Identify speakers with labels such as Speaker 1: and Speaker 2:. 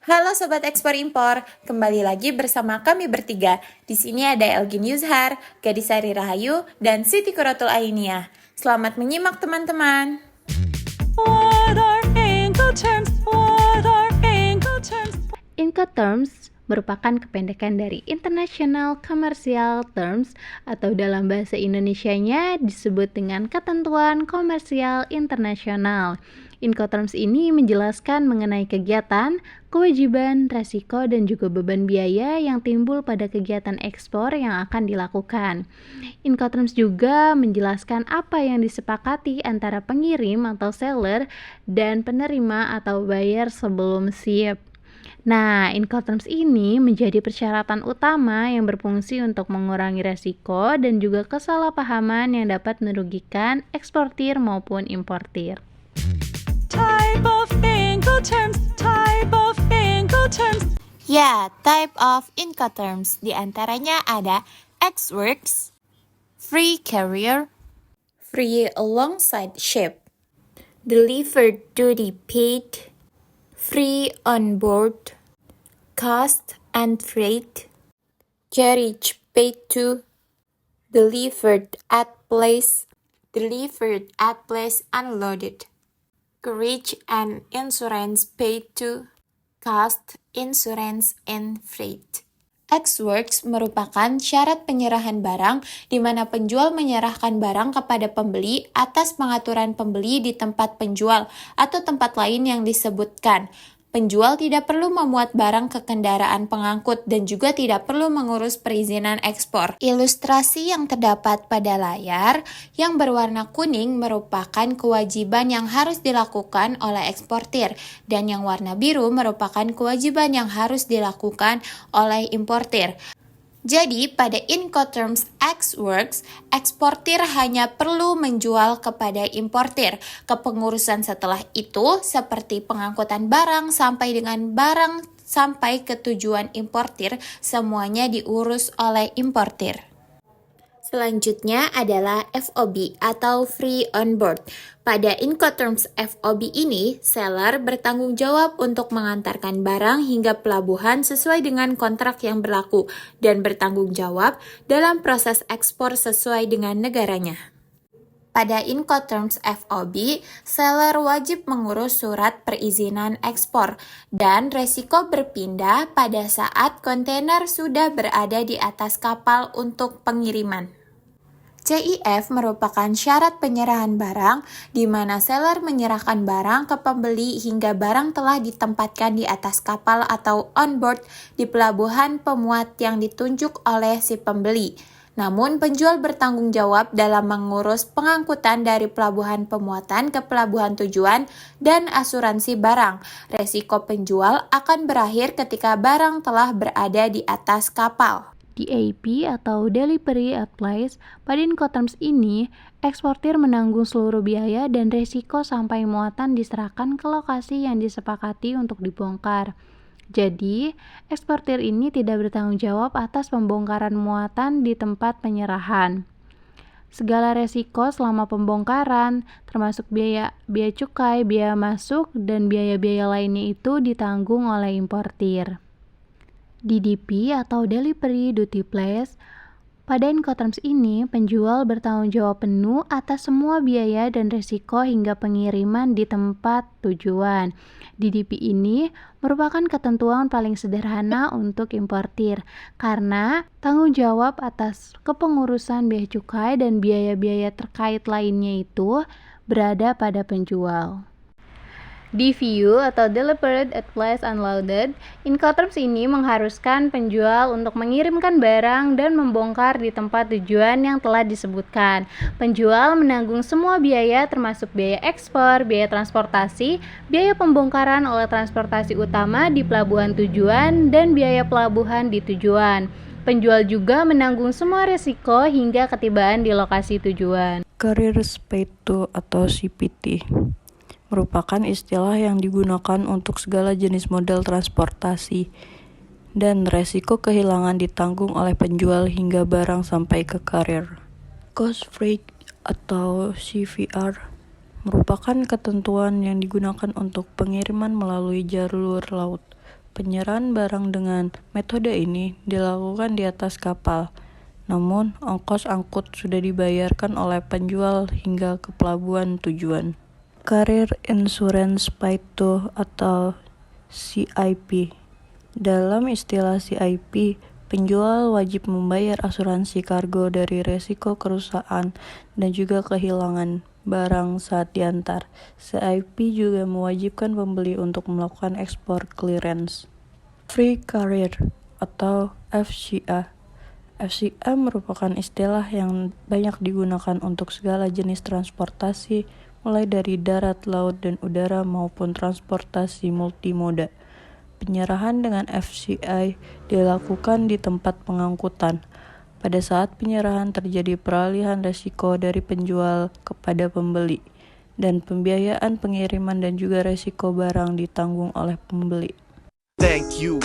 Speaker 1: Halo Sobat Ekspor Impor, kembali lagi bersama kami bertiga. Di sini ada Elgin Yuzhar, Gadis Sari Rahayu, dan Siti Quratul Ainiyah. Selamat menyimak teman-teman.
Speaker 2: Incoterms merupakan kependekan dari International Commercial Terms atau dalam bahasa Indonesianya disebut dengan Ketentuan Komersial Internasional. Incoterms ini menjelaskan mengenai kegiatan, kewajiban, resiko, dan juga beban biaya yang timbul pada kegiatan ekspor yang akan dilakukan. Incoterms juga menjelaskan apa yang disepakati antara pengirim atau seller dan penerima atau buyer sebelum ship. Nah, Incoterms ini menjadi persyaratan utama yang berfungsi untuk mengurangi resiko dan juga kesalahpahaman yang dapat merugikan eksportir maupun importir.
Speaker 1: Type of Incoterms. Di antaranya ada ex-works, free carrier, free alongside ship, delivered duty paid, free on board, cost and freight, carriage paid to, delivered at place unloaded, carriage and insurance paid to, cost, insurance, and freight. Ex-works merupakan syarat penyerahan barang di mana penjual menyerahkan barang kepada pembeli atas pengaturan pembeli di tempat penjual atau tempat lain yang disebutkan. Penjual tidak perlu memuat barang ke kendaraan pengangkut dan juga tidak perlu mengurus perizinan ekspor. Ilustrasi yang terdapat pada layar yang berwarna kuning merupakan kewajiban yang harus dilakukan oleh eksportir dan yang warna biru merupakan kewajiban yang harus dilakukan oleh importir. Jadi, pada Incoterms ex-works, eksportir hanya perlu menjual kepada importir. Kepengurusan setelah itu, seperti pengangkutan barang sampai dengan barang sampai ke tujuan importir, semuanya diurus oleh importir. Selanjutnya adalah FOB atau Free on Board. Pada Incoterms FOB ini, seller bertanggung jawab untuk mengantarkan barang hingga pelabuhan sesuai dengan kontrak yang berlaku dan bertanggung jawab dalam proses ekspor sesuai dengan negaranya. Pada Incoterms FOB, seller wajib mengurus surat perizinan ekspor dan resiko berpindah pada saat kontainer sudah berada di atas kapal untuk pengiriman. CIF merupakan syarat penyerahan barang di mana seller menyerahkan barang ke pembeli hingga barang telah ditempatkan di atas kapal atau on board di pelabuhan pemuat yang ditunjuk oleh si pembeli. Namun penjual bertanggung jawab dalam mengurus pengangkutan dari pelabuhan pemuatan ke pelabuhan tujuan dan asuransi barang. Resiko penjual akan berakhir ketika barang telah berada di atas kapal.
Speaker 2: DAP atau Delivery at Place, pada Incoterms ini, eksportir menanggung seluruh biaya dan resiko sampai muatan diserahkan ke lokasi yang disepakati untuk dibongkar. Jadi, eksportir ini tidak bertanggung jawab atas pembongkaran muatan di tempat penyerahan. Segala resiko selama pembongkaran, termasuk biaya cukai, biaya masuk, dan biaya-biaya lainnya itu ditanggung oleh importir. DDP atau Delivery Duty Place, pada Incoterms ini penjual bertanggung jawab penuh atas semua biaya dan resiko hingga pengiriman di tempat tujuan. DDP ini merupakan ketentuan paling sederhana untuk importir karena tanggung jawab atas kepengurusan biaya cukai dan biaya-biaya terkait lainnya itu berada pada penjual. DVU atau Delivered at Place Unloaded, Incoterms ini mengharuskan penjual untuk mengirimkan barang dan membongkar di tempat tujuan yang telah disebutkan. Penjual menanggung semua biaya termasuk biaya ekspor, biaya transportasi, biaya pembongkaran oleh transportasi utama di pelabuhan tujuan, dan biaya pelabuhan di tujuan. Penjual juga menanggung semua risiko hingga ketibaan di lokasi tujuan.
Speaker 3: Carriers Paid To atau CPT merupakan istilah yang digunakan untuk segala jenis modal transportasi dan resiko kehilangan ditanggung oleh penjual hingga barang sampai ke carrier. Cost Freight atau CVR merupakan ketentuan yang digunakan untuk pengiriman melalui jalur laut. Penyerahan barang dengan metode ini dilakukan di atas kapal, namun ongkos angkut sudah dibayarkan oleh penjual hingga ke pelabuhan tujuan. Carrier Insurance Paid to atau CIP. Dalam istilah CIP, penjual wajib membayar asuransi kargo dari resiko kerusakan dan juga kehilangan barang saat diantar. CIP juga mewajibkan pembeli untuk melakukan ekspor clearance. Free Carrier atau FCA. FCA merupakan istilah yang banyak digunakan untuk segala jenis transportasi, mulai dari darat, laut, dan udara maupun transportasi multimoda. Penyerahan dengan FCA dilakukan di tempat pengangkutan. Pada saat penyerahan terjadi peralihan resiko dari penjual kepada pembeli, dan pembiayaan pengiriman dan juga resiko barang ditanggung oleh pembeli.
Speaker 4: Thank you.